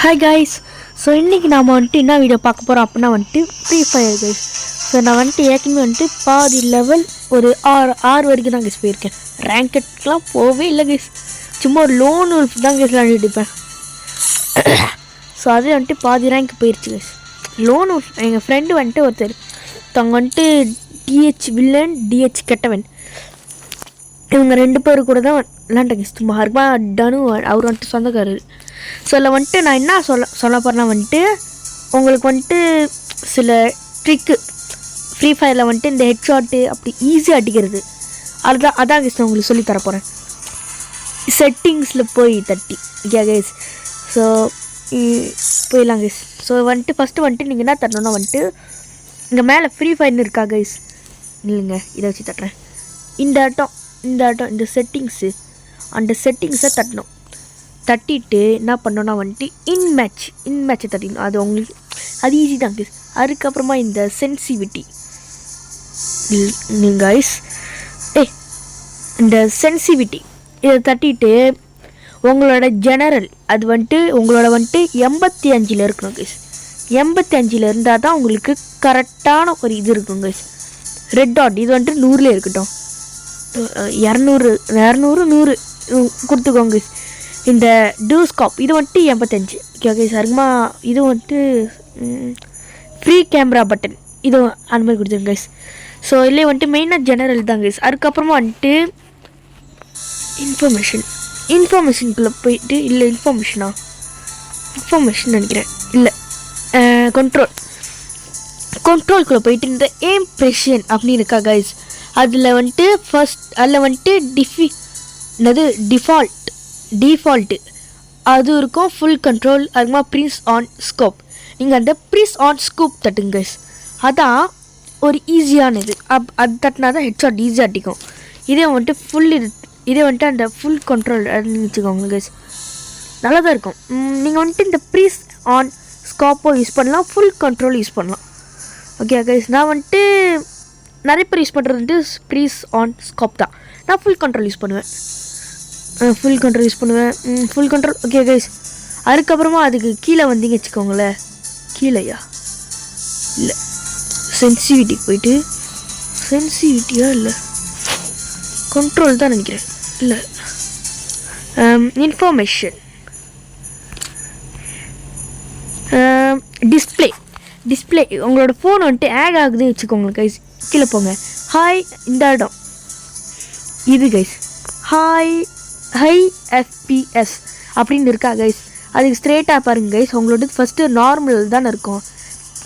Hi guys. So இன்றைக்கி நாம் வந்துட்டு என்ன வீடியோ பார்க்க போகிறோம் அப்படின்னா வந்துட்டு ஃப்ரீ ஃபயர் கைஸ். ஸோ நான் வந்துட்டு ஏற்கனவே வந்துட்டு பாதி லெவல் ஒரு ஆறு வரைக்கும் தான் கைஸ் போயிருக்கேன். ரேங்கெட்லாம் போகவே இல்லை கைஸ். சும்மா ஒரு லோன் உல்ஃப் தான் கைஸ் விளையாடிட்டு இருப்பேன். ஸோ அதே வந்துட்டு பாதி ரேங்க் போயிடுச்சு கைஸ். லோன் உல்ஃப் எங்கள் ஃப்ரெண்டு வந்துட்டு ஒருத்தர் அவங்க வந்துட்டு டிஹெச் வில்லன் டிஹெச் கெட்டவன் இவங்க 2 பேர் கூட தான் விளாண்டேன் கைஸ். சும்மா ஹர்பா டனு அவர் வந்துட்டு சொந்தக்காரர். ஸோ அதில் வந்துட்டு நான் என்ன சொல்ல போகிறேன்னா வந்துட்டு உங்களுக்கு வந்துட்டு சில ட்ரிக்கு ஃப்ரீ ஃபயரில் வந்துட்டு இந்த ஹெட்ஷாட்டு அப்படி ஈஸியாக அடிக்கிறது அதான் கைஸ் நான் உங்களுக்கு சொல்லி தர போகிறேன். செட்டிங்ஸில் போய் தட்டி ஓகே கைஸ். ஸோ போயிடலாம் கைஸ். ஸோ வந்துட்டு ஃபஸ்ட்டு வந்துட்டு நீங்கள் என்ன தரணுன்னா வந்துட்டு இங்கே மேலே ஃப்ரீ ஃபயர்னு இருக்கா கைஸ். இல்லைங்க இதை வச்சு தட்டுறேன். இந்த ஆட்டம் இந்த செட்டிங்ஸு அந்த செட்டிங்ஸை தட்டணும். தட்டிட்டு என்ன பண்ணோன்னா வந்துட்டு இன் மேட்ச்சை தட்டிடணும். அது உங்களுக்கு அது ஈஸி தான் கைஸ். அதுக்கப்புறமா இந்த சென்சிவிட்டி கைஸ் இந்த சென்சிவிட்டி இதை தட்டிட்டு உங்களோட ஜெனரல் அது வந்துட்டு உங்களோட வந்துட்டு 85 இருக்கணும் கைஸ். 85 இருந்தால் தான் உங்களுக்கு கரெக்டான ஒரு இது இருக்கும் கைஸ். ரெட் டாட் இது வந்துட்டு 100 இருக்கட்டும். 200 100 கொடுத்துக்கோங்க கைஸ். இந்த டூஸ்காப் இது வந்துட்டு 85 ஓகே கைஸ். அதுக்குமா இது வந்துட்டு ஃப்ரீ கேமரா பட்டன் இது அந்த மாதிரி கொடுத்துருங்க கைஸ். ஸோ இல்லையே வந்துட்டு மெயினாக ஜெனரல் தான் கைஸ். அதுக்கப்புறமா வந்துட்டு இன்ஃபர்மேஷனுக்குள்ளே போயிட்டு இல்லை இன்ஃபர்மேஷன் நினைக்கிறேன் இல்லை கண்ட்ரோல்குள்ளே போயிட்டு இந்த இம்ப்ரெஷன் அப்படின்னு இருக்கா கைஸ். அதில் வந்துட்டு அதில் வந்துட்டு டிஃபால்ட்டு அது இருக்கும். ஃபுல் கண்ட்ரோல் அதுமா ப்ரீஸ் ஆன் ஸ்கோப். நீங்கள் அந்த ப்ரீஸ் ஆன் ஸ்கோப் தட்டுங்க கைஸ். அதான் ஒரு ஈஸியானது. அது தட்டினா தான் ஹெட்ஷாட் ஈஸியாக அடிக்கும். இதே வந்துட்டு இதே வந்துட்டு அந்த ஃபுல் கண்ட்ரோல் வச்சுக்கோங்க கைஸ். நல்லா தான் இருக்கும். நீங்கள் வந்துட்டு இந்த ப்ரீஸ் ஆன் ஸ்கோப்போ யூஸ் பண்ணலாம், ஃபுல் கண்ட்ரோல் யூஸ் பண்ணலாம் ஓகே கைஸ். நான் வந்துட்டு நிறைய பேர் யூஸ் பண்ணுறது வந்துட்டு ப்ரீஸ் ஆன் ஸ்கோப் தான். நான் ஃபுல் கண்ட்ரோல் யூஸ் பண்ணுவேன். Full control okay guys. அதுக்கப்புறமா அதுக்கு கீழே வந்தீங்க வச்சுக்கோங்களேன். கீழேயா இல்லை சென்சிவிட்டிக்கு போயிட்டு சென்சிவிட்டியா இல்லை கண்ட்ரோல் தான் நினைக்கிறேன். இல்லை இன்ஃபர்மேஷன் டிஸ்பிளே உங்களோட ஃபோன் வந்துட்டு ஆட் ஆகுது வச்சுக்கோங்க கைஸ். கீழே போங்க. ஹாய் இந்த இடம் இது கைஸ் ஹை FPS அப்படின்னு இருக்கா கைஸ். அதுக்கு ஸ்ட்ரெயிட்டாக பாருங்கள் கைஸ். உங்களோட ஃபஸ்ட்டு நார்மல் தானே இருக்கும்.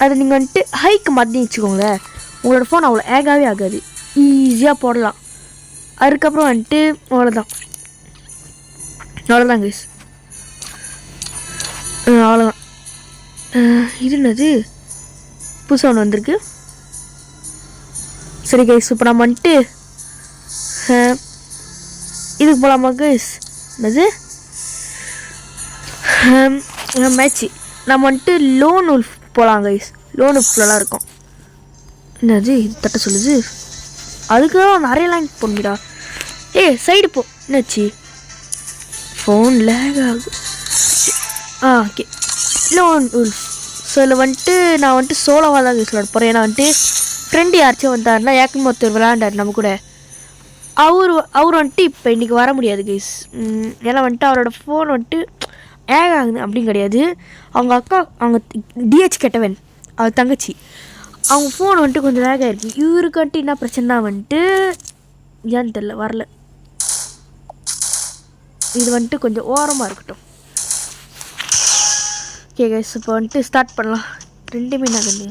அதை நீங்கள் வந்துட்டு ஹைக்கு மாற்றி வச்சுக்கோங்களேன். உங்களோட ஃபோன் அவ்வளோ ஆகவே ஆகாது. ஈஸியாக போடலாம். அதுக்கப்புறம் வந்துட்டு அவ்வளோதான் கைஸ். அவ்வளோதான். இது என்னது புதுசாக ஒன்று வந்திருக்கு. சரி கைஸ் இப்போ நம்ம வந்துட்டு இதுக்கு போகலாமா கைஸ். என்னது மேட்ச்சு நம்ம வந்துட்டு லோன் உல்ஃப் போகலாம் கைஸ். லோன் உல்ஃப்லாம் இருக்கும். என்னது இது தட்ட சொல்லுது. அதுக்கு தான் நிறைய லைன் போடா. சைடு போ. என்னாச்சு ஃபோன் லேக் ஆகுது. Okay loan wolf. ஸோ இதில் வந்துட்டு நான் வந்துட்டு சோலோவாக தான் கைஸ் விளாட போகிறேன். ஏன்னா வந்துட்டு ஃப்ரெண்டு யாராச்சும் வந்தாருன்னா ஏற்கனவே ஒருத்தர் விளையாண்டார் நம்ம கூட. அவர் வந்துட்டு இப்போ இன்றைக்கி வர முடியாது கைஸ். ஏன்னா வந்துட்டு அவரோட ஃபோன் வந்துட்டு ஏக் ஆகுது அப்படின்னு கிடையாது. அவங்க அக்கா அவங்க டிஹெச் கெட்டவன் அவர் தங்கச்சி அவங்க ஃபோன் வந்துட்டு கொஞ்சம் லேக் ஆகிருக்கு. இவருக்கு வந்துட்டு என்ன பிரச்சனை வந்துட்டு ஏன்னு தெரில வரல. இது வந்துட்டு கொஞ்சம் ஓரமாக இருக்கட்டும். ஓகே கைஸ் இப்போ வந்துட்டு ஸ்டார்ட் பண்ணலாம். 2 மீன் ஆகுது.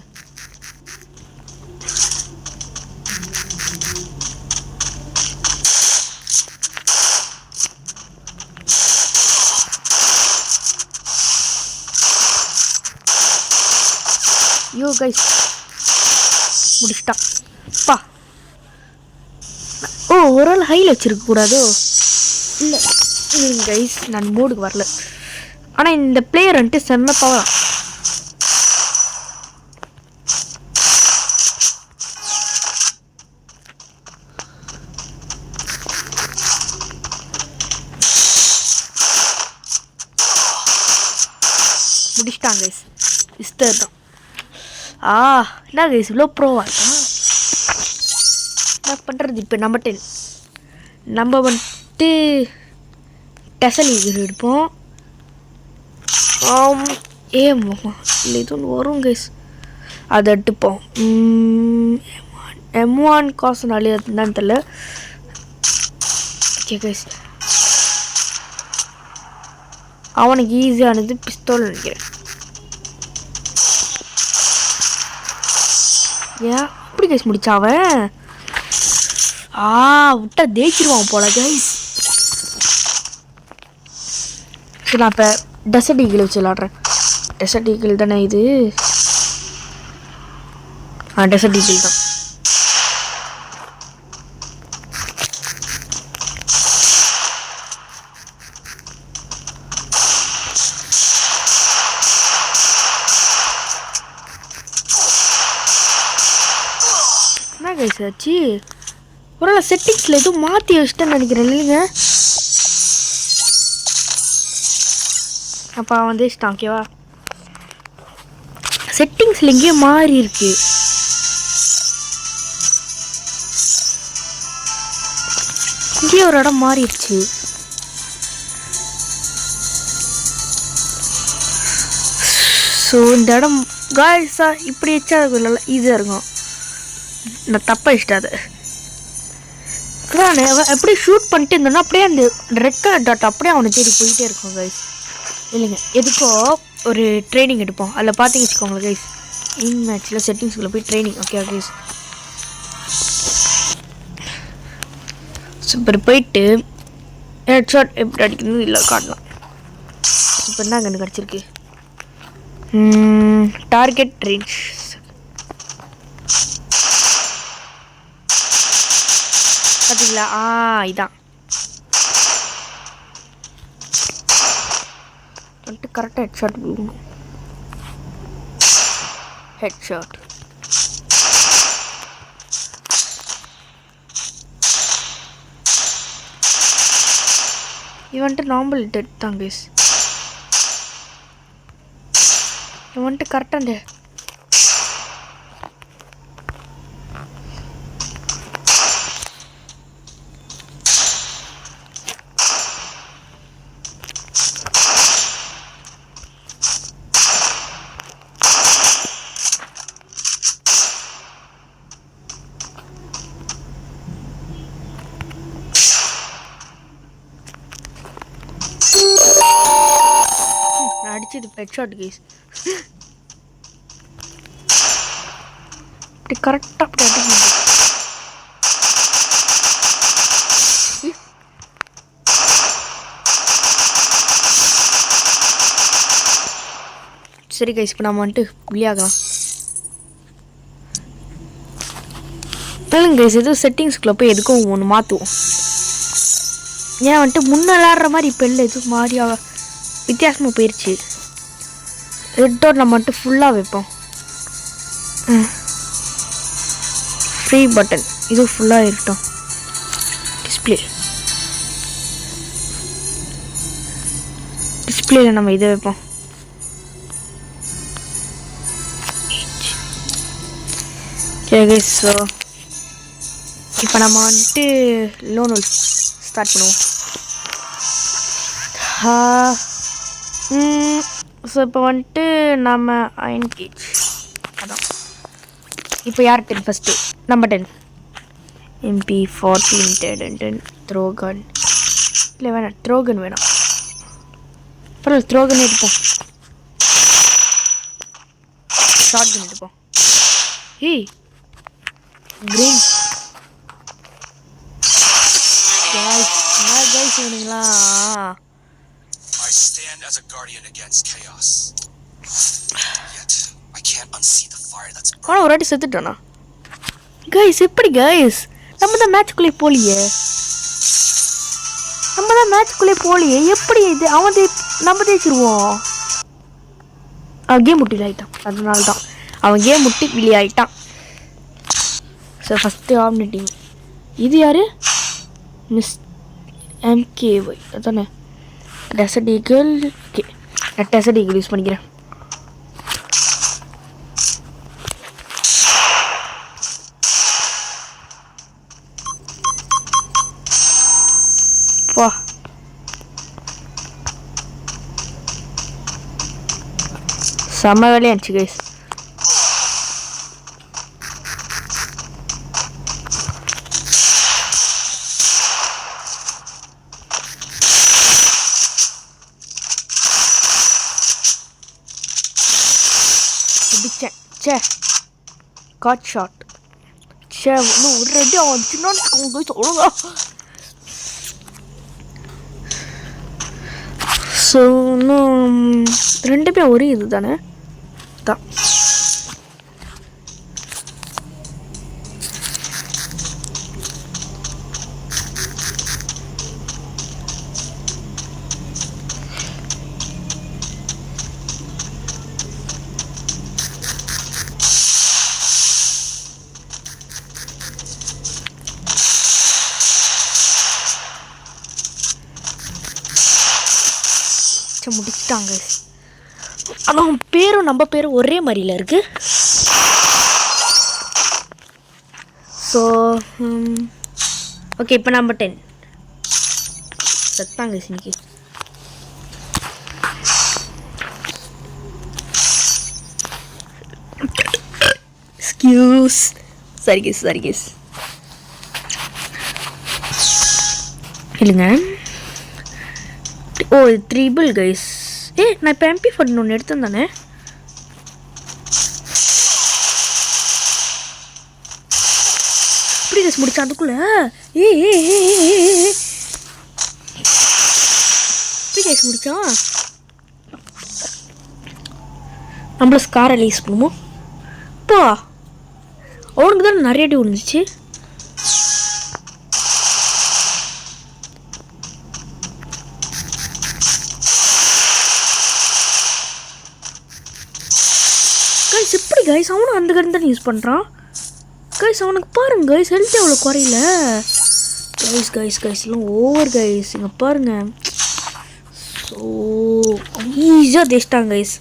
யோ கைஸ் முடிச்சிட்டான் பா. ஒரு ஆள் ஹையில் வச்சுருக்க கூடாதோ. இல்லை கைஸ் நான் மோடுக்கு வரல. ஆனால் இந்த பிளேயர் வந்துட்டு செம்ம பவரா. முடிச்சிட்டாங்க கைஸ். மிஸ்டர் தான். என்ன கைஸ் இவ்வளோ ப்ரோவா என்ன பண்ணுறது? இப்போ நம்ம 10 நம்ம வந்துட்டு டெசல் ஈகிள் எடுப்போம். இல்லை இது ஒன்று வரும் கைஸ், அதை எடுத்துப்போம். M1 காசு நாளே என்னன்னு தெரியல. ஓகே கைஸ், அவனுக்கு ஈஸியானது பிஸ்தோல் நினைக்கிறேன். ஏன் அப்படி கைஸ் முடிச்சா அவன்? விட்டா தேய்ச்சிருவான் போல கைஸ். சரி, நான் இப்போ டெசர்ட் ஈகிள் வச்சு விளாட்றேன். டெசர்ட் ஈகிள் தானே இது? டெசர்ட் ஈகிள் தான். என்ன கைஸ் ஆச்சு? ஒரு செட்டிங்ஸில் எதுவும் மாற்றி வச்சுட்டேன்னு நினைக்கிறேன் இல்லைங்க. அப்போ அவன் தேச்சிட்டான். ஓகேவா, செட்டிங்ஸில் எங்கேயோ மாறி இருக்கு. இங்கேயே ஒரு இடம் மாறிடுச்சு. ஸோ இந்த இடம் காய்ஸா இப்படி வச்சா நல்லா ஈஸியாக இருக்கும். நான் தப்பாக இஷ்டாது. அதான் எப்படி ஷூட் பண்ணிட்டு இருந்தோன்னா அப்படியே அந்த ரெட் கலர் டாட் அப்படியே அவனை தேடி போயிட்டே இருக்கும் கைஸ். இல்லைங்க, எதுக்கோ ஒரு ட்ரைனிங் எடுப்போம். அதில் பார்த்தீங்க வச்சுக்கோங்களேன் கைஸ், இன் மேட்ச்சில் செட்டிங்ஸ்குள்ளே போய் ட்ரைனிங். Okay guys, super. போயிட்டு ஹெட் ஷாட் எப்படி அடிக்கணும் இல்லை காட்டலாம். சூப்பர். என்ன கண்ணு கிடச்சிருக்கு? Target range. பார்த்தீங்களா? இதான் வந்துட்டு கரெக்டாக ஹெட் ஷாட் போகணும். Head shot. இவன் வந்துட்டு நார்மல் டெட் தான் கைஸ். இவன் வந்துட்டு கரெக்டாக அடிச்சது ஹெட் ஷாட் கைஸ். இப்படி கரெக்டாக அப்படி அடிக்கணும். சரி கைஸ், இப்போ நம்ம வந்துட்டு விளையாடலாம். இல்லைங்க கைஸ், எதுவும் செட்டிங்ஸ்குள்ளே போய் எதுக்கும் ஒன்று மாற்றுவோம். ஏன் வந்துட்டு முன்னே விளாட்ற மாதிரி இப்போ இல்லை, எதுவும் மாறி வித்தியாசமாக போயிடுச்சு. ரெட் டோர் நம்ம வந்துட்டு ஃபுல்லாக வைப்போம். ஃப்ரீ பட்டன் இது ஃபுல்லாக இருக்கட்டும். டிஸ்பிளேல நம்ம இதை வைப்போம். ஸோ இப்போ நம்ம வந்துட்டு லோன் wolf ஸ்டார்ட் பண்ணுவோம். ஸோ இப்போ வந்துட்டு நம்ம அயன் கேஜ் அதான். இப்போ யார் 10 ஃபஸ்ட்டு? நம்ம 10 MP14 10 த்ரோகன். இல்லை வேணாம், த்ரோகன் வேணாம், பரவாயில்ல த்ரோகன் எடுப்போம். ஷார்ட் கன் எடுப்போம். கிரீன் கைஸ் வேணுங்களா? I stand as a guardian against chaos. Yet I can't unsee the fire that's burning. ஒரு வாட்டி செத்துட்டானா கைஸ்? எப்படி கைஸ்? நம்ம தான் மேட்ச்குள்ளே போலியே. எப்படி இது? நம்ம தேய்ச்சிருவோம். அவன் கேம் முட்டி ஆகிட்டான். அதனால தான் அவன் கேம் முட்டி வெளியாகிட்டான். ஸோ ஃபஸ்ட்டு ஆம்னிட்டிங். இது யார்? மிஸ் MKY அதானே? Desert eagle. ஓகே, நான் டெசர்ட் ஈகிள் யூஸ் பண்ணிக்கிறேன். செம்ம வேலையாச்சு கைஸ். பிடிச்சேன். சே காட் ஷாட். சே இன்னும் ஒரு ரெடியாக வந்துச்சுன்னா கைஸ் ஒழுங்கா. ஸோ இன்னும் ரெண்டுமே ஒரே இது தானே தான். முடிச்சிட்டாங்க. ஆனால் பேரும் நம்ம பேரும் ஒரே மாதிரில இருக்கு. ஸோ ஓகே இப்போ நம்பர் 10 செத்தாங்க இன்னைக்கு. எக்ஸ்கியூஸ். சரி கேஸ் இல்லைங்க. ஓ ட்ரிபிள் கைஸ். நான் இப்போ MP14 ஒன்று எடுத்தேன் தானே. எப்படி கைஸ் முடிச்சா அதுக்குள்ள? எப்படி கைஸ் முடிச்சா? நம்மள ஸ்காரை ரிலீஸ் பண்ணுவோம். அப்பா அவனுக்கு தான் நிறைய அடி விழுந்துச்சு. எப்படி கைஸ் அவனும் அந்த கன் தான் யூஸ் பண்ணுறான். கைஸ் அவனுக்கு பாருங்க கைஸ் ஹெல்த் அவ்வளோ குறையில. கைஸ் எல்லாம் ஓவர் கைஸ். இங்கே பாருங்க. ஸோ ஈஸியாக தேச்சிட்டாங்க கைஸ்.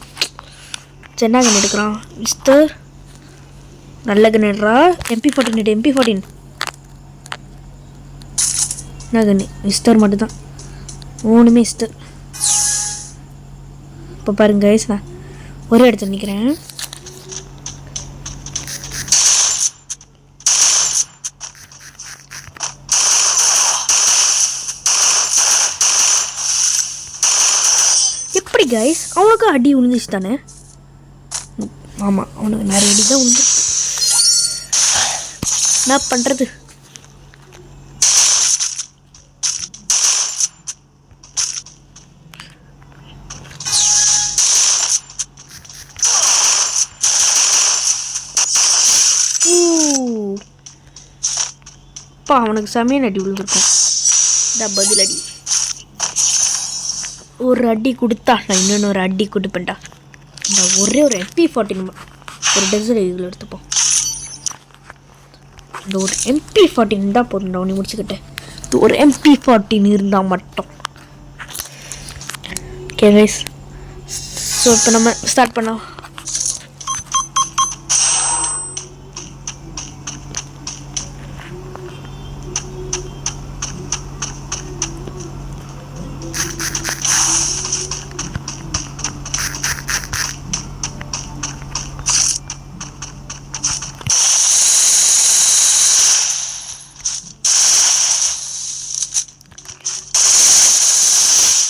என்ன கன் எடுக்கிறான் மிஸ்டர்? நல்ல கன் எடுறா. MP14 எடு. MP14 என்ன கன்னு? மிஸ்டர் மட்டும்தான். 3 மிஸ்டர். இப்போ பாருங்க கைஸ் நான் ஒரே இடத்துல நிற்கிறேன். எப்படி கைஸ் அவனுக்கு அடி விழுந்துச்சு தானே? ஆமாம் அவனுக்கு நிறைய அடி தான் விழுந்து. என்ன பண்ணுறது? அவனுக்கு செமையான அடி விழுந்துருக்கும். பதில் அடி ஒரு அடி கொடுத்தா நான் இன்னொன்று அடி கொடுப்பேன்டா. இந்த ஒரே ஒரு MP14 ஒரு டெசர்ட் இதில் எடுத்துப்போம். இந்த ஒரு MP14 இருந்தால் போதும்டா உன்னை முடிச்சுக்கிட்டேன். இது ஒரு MP14 இருந்தால் மட்டும். Okay guys. ஸோ இப்போ நம்ம ஸ்டார்ட் பண்ணோம்.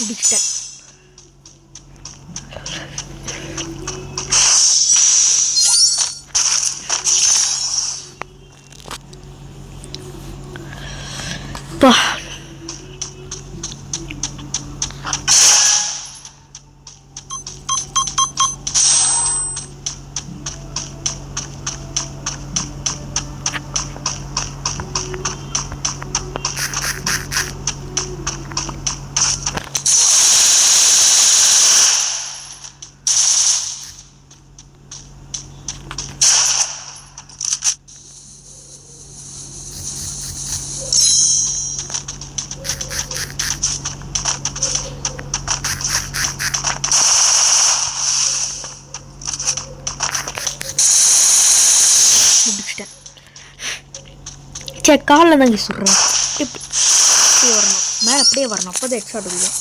முடிச்சிட்டேன். பா முடிச்சிட்டேன். சரி காலில் தாங்க சொல்கிறேன். இப்படி வரணும் மேலே அப்படியே வரணும். அப்போ தான் எக்ஸ்ட்ரா இருக்கும்.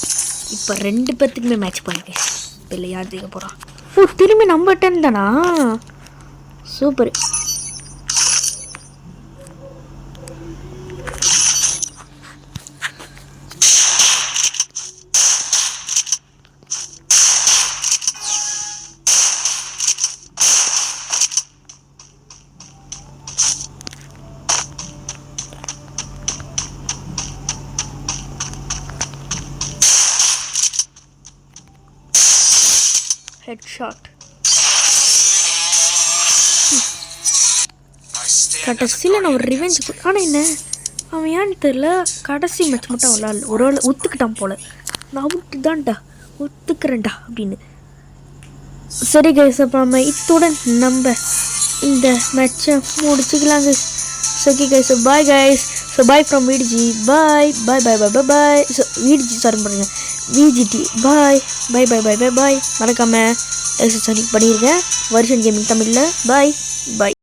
இப்போ 2 பேர்த்துக்குமே மேட்ச் பண்ணிட்டேன். இப்போ இல்லை யார் ஜெயிக்க போகிறான்? ஓ திரும்பி நம்ம டர்ன் தானா? சூப்பர். ஹெட்ஷாட். கடைசியில் நான் ஒரு ரிவெஞ்ச். ஆனால் என்ன அவன் ஏன்னு தெரில, கடைசி மேட்ச் மட்டும் விளாட்ல. ஒரு வேளை ஒத்துக்கிட்டான் போல், நான் அவுட்டு தான்டா ஒத்துக்கிறேன்டா அப்படின்னு. சரி கைஸ், அப்போ நம்ம இத்துடன் நம்ம இந்த மேட்சை முடிச்சுக்கலாம் guys. Okay guys, bye guys. So bye from VDG. Bye bye bye bye bye bye. So VDG sorry பண்ணுங்க, விஜிடி. பாய் பாய் பாய் பாய் பாய் பாய். மறக்காமல் எக்ஸசைஸ் பண்ணியிருக்கேன் வருஷன் கேமிங் தமிழில். பாய் பாய்.